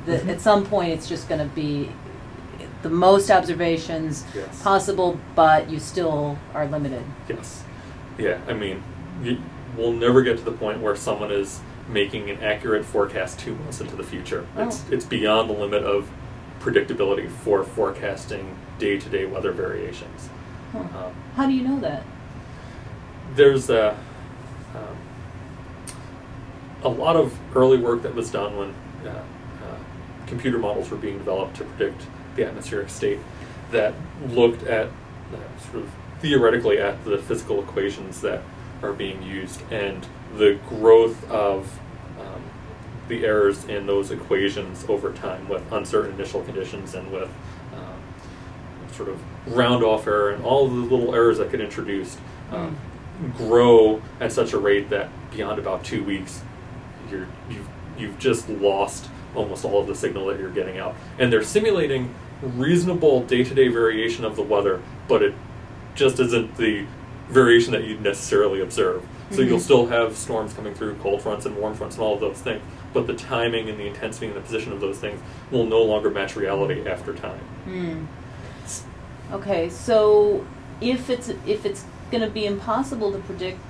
At some point, it's just going to be the most observations possible, but you still are limited. Yes. Yeah, I mean, we'll never get to the point where someone is making an accurate forecast 2 months into the future. It's beyond the limit of predictability for forecasting day-to-day weather variations. How do you know that? There's a lot of early work that was done when computer models were being developed to predict the atmospheric state that looked at sort of theoretically at the physical equations that are being used and the growth of the errors in those equations over time with uncertain initial conditions and with sort of round-off error and all of the little errors that get introduced grow at such a rate that beyond about 2 weeks you've just lost almost all of the signal that you're getting out. And they're simulating reasonable day-to-day variation of the weather, but it just isn't the variation that you'd necessarily observe. So you'll still have storms coming through, cold fronts and warm fronts and all of those things, but the timing and the intensity and the position of those things will no longer match reality after time. Okay, so if it's going to be impossible to predict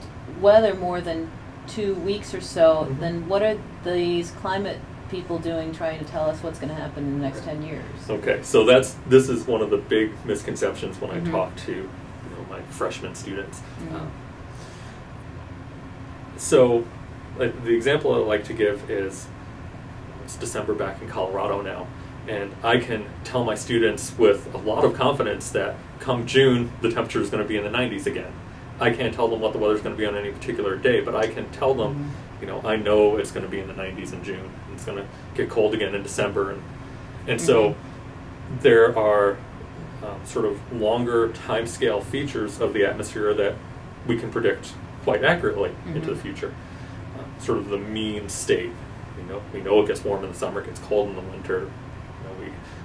weather more than 2 weeks or so, then what are these climate people doing trying to tell us what's going to happen in the next 10 years? Okay, so this is one of the big misconceptions when I talk to my freshman students. So the example I like to give is it's December back in Colorado now, and I can tell my students with a lot of confidence that come June the temperature is going to be in the 90s again. I can't tell them what the weather's going to be on any particular day, but I can tell them, I know it's going to be in the 90s in June. It's going to get cold again in December, and so there are sort of longer timescale features of the atmosphere that we can predict quite accurately into the future. Sort of the mean state. We know it gets warm in the summer, it gets cold in the winter.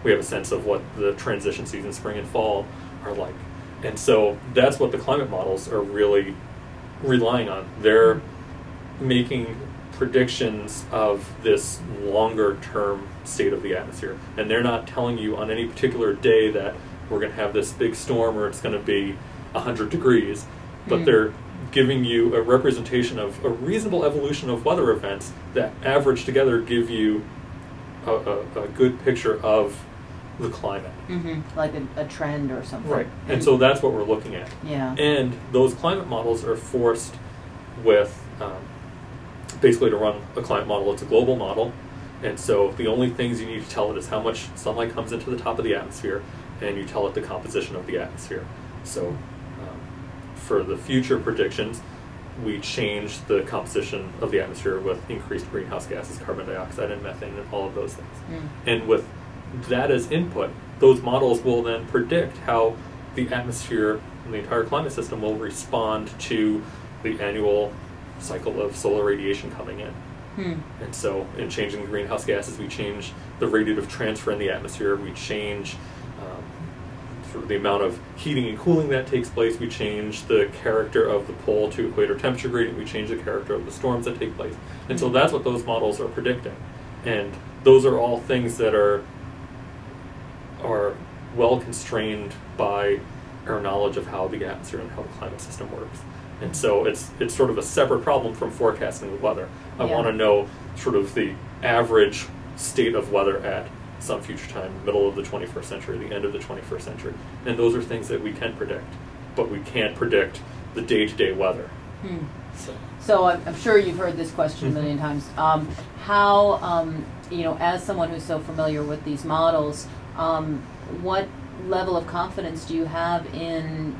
We have a sense of what the transition seasons, spring and fall, are like. And so that's what the climate models are really relying on. They're making predictions of this longer term state of the atmosphere. And they're not telling you on any particular day that we're going to have this big storm or it's going to be 100 degrees, but they're giving you a representation of a reasonable evolution of weather events that average together give you a good picture of the climate. Like a trend or something. Right. And so that's what we're looking at. Yeah. And those climate models are forced with basically to run a climate model. It's a global model. And so the only things you need to tell it is how much sunlight comes into the top of the atmosphere, and you tell it the composition of the atmosphere. So for the future predictions, we change the composition of the atmosphere with increased greenhouse gases, carbon dioxide and methane and all of those things. And with that as input, those models will then predict how the atmosphere and the entire climate system will respond to the annual cycle of solar radiation coming in. And so in changing the greenhouse gases, we change the radiative transfer in the atmosphere, we change sort of the amount of heating and cooling that takes place, we change the character of the pole to equator temperature gradient, we change the character of the storms that take place. And so that's what those models are predicting. And those are all things that are well constrained by our knowledge of how the atmosphere and how the climate system works. And so it's sort of a separate problem from forecasting the weather. I want to know sort of the average state of weather at some future time, middle of the 21st century, the end of the 21st century. And those are things that we can predict, but we can't predict the day-to-day weather. So I'm sure you've heard this question a million times. How, as someone who's so familiar with these models, what level of confidence do you have in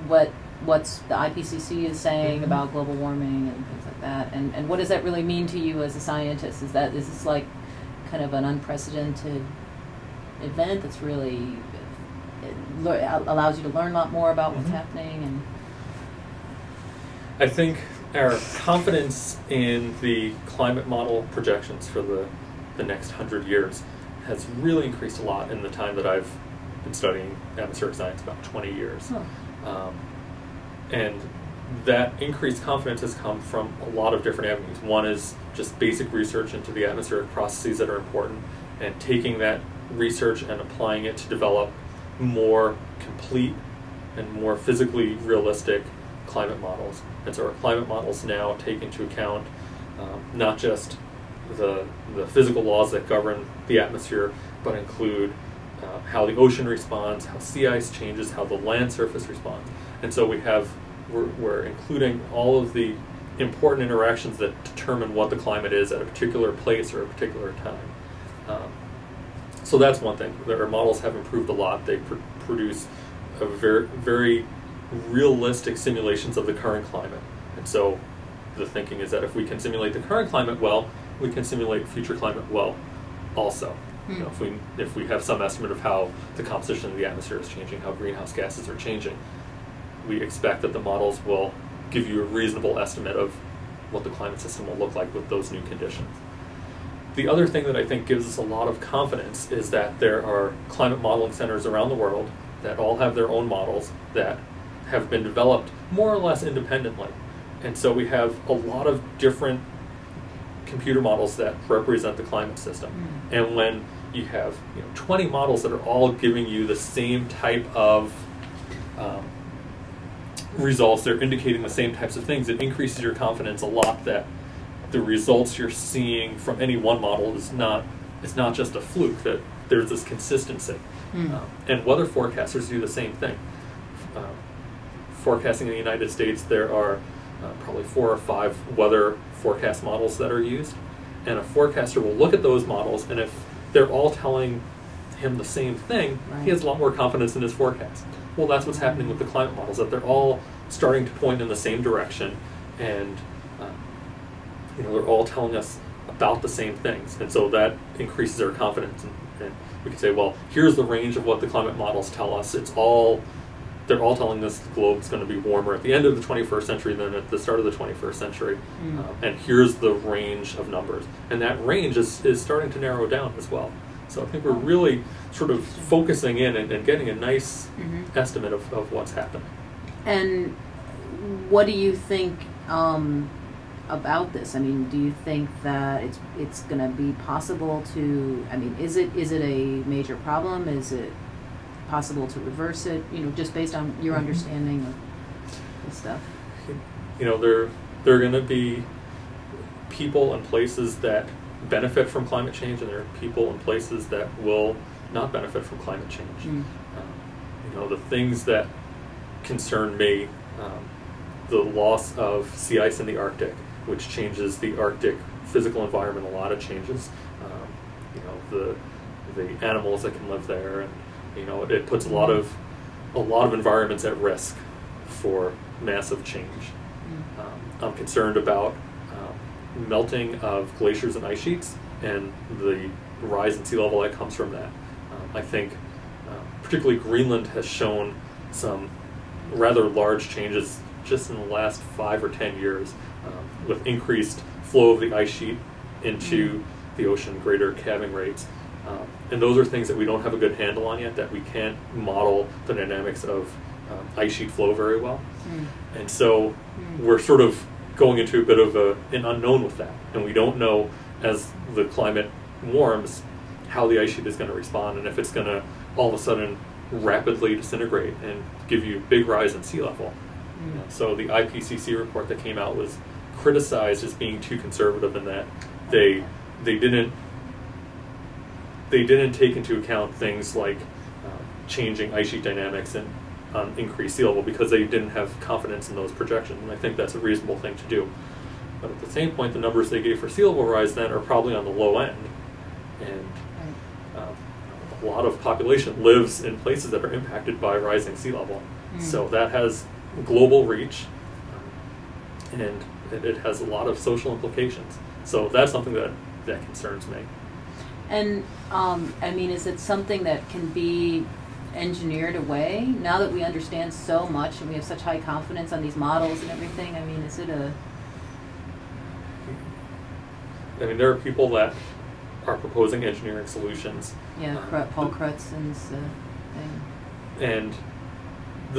what's the IPCC is saying about global warming and things like that? And what does that really mean to you as a scientist? Is this like kind of an unprecedented event that's really allows you to learn a lot more about what's happening? And I think our confidence in the climate model projections for the next 100 years has really increased a lot in the time that I've been studying atmospheric science, about 20 years. And that increased confidence has come from a lot of different avenues. One is just basic research into the atmospheric processes that are important, and taking that research and applying it to develop more complete and more physically realistic climate models. And so our climate models now take into account not just the physical laws that govern the atmosphere, but include how the ocean responds, how sea ice changes, how the land surface responds. And so we're including all of the important interactions that determine what the climate is at a particular place or a particular time. So that's one thing. Our models have improved a lot. They produce a very realistic simulations of the current climate. And so the thinking is that if we can simulate the current climate well, we can simulate future climate well also. You know, if we have some estimate of how the composition of the atmosphere is changing, how greenhouse gases are changing, we expect that the models will give you a reasonable estimate of what the climate system will look like with those new conditions. The other thing that I think gives us a lot of confidence is that there are climate modeling centers around the world that all have their own models that have been developed more or less independently. And so we have a lot of different computer models that represent the climate system. And when you have 20 models that are all giving you the same type of results, they're indicating the same types of things, it increases your confidence a lot that the results you're seeing from any one model is not just a fluke, that there's this consistency. And weather forecasters do the same thing. Forecasting in the United States, there are probably 4 or 5 weather forecast models that are used, and a forecaster will look at those models, and if they're all telling him the same thing, he has a lot more confidence in his forecast. Well, that's what's happening with the climate models, that they're all starting to point in the same direction, and they're all telling us about the same things, and so that increases our confidence. And we can say, well, here's the range of what the climate models tell us. They're all telling us the globe's going to be warmer at the end of the 21st century than at the start of the 21st century. And here's the range of numbers. And that range is starting to narrow down as well. So I think we're really sort of focusing in and getting a nice estimate of what's happening. And what do you think about this? I mean, do you think that it's going to be possible to, I mean, is it a major problem? Is it possible to reverse it, just based on your understanding of this stuff? There are going to be people and places that benefit from climate change, and there are people and places that will not benefit from climate change. The things that concern me, the loss of sea ice in the Arctic, which changes the Arctic physical environment, a lot of changes. The animals that can live there, and it puts a lot of environments at risk for massive change. I'm concerned about melting of glaciers and ice sheets and the rise in sea level that comes from that. I think particularly Greenland has shown some rather large changes just in the last 5 or 10 years, with increased flow of the ice sheet into the ocean, greater calving rates. And those are things that we don't have a good handle on yet, that we can't model the dynamics of ice sheet flow very well. And so we're sort of going into a bit of an unknown with that. And we don't know, as the climate warms, how the ice sheet is going to respond, and if it's going to all of a sudden rapidly disintegrate and give you a big rise in sea level. So the IPCC report that came out was criticized as being too conservative in that they didn't take into account things like changing ice sheet dynamics and increased sea level, because they didn't have confidence in those projections. And I think that's a reasonable thing to do. But at the same point, the numbers they gave for sea level rise then are probably on the low end. And a lot of population lives in places that are impacted by rising sea level. So that has global reach, and it has a lot of social implications. So that's something that concerns me. And I mean, is it something that can be engineered away now that we understand so much and we have such high confidence on these models and everything? I mean, is it there are people that are proposing engineering solutions. Yeah, Paul Crutzen's thing. And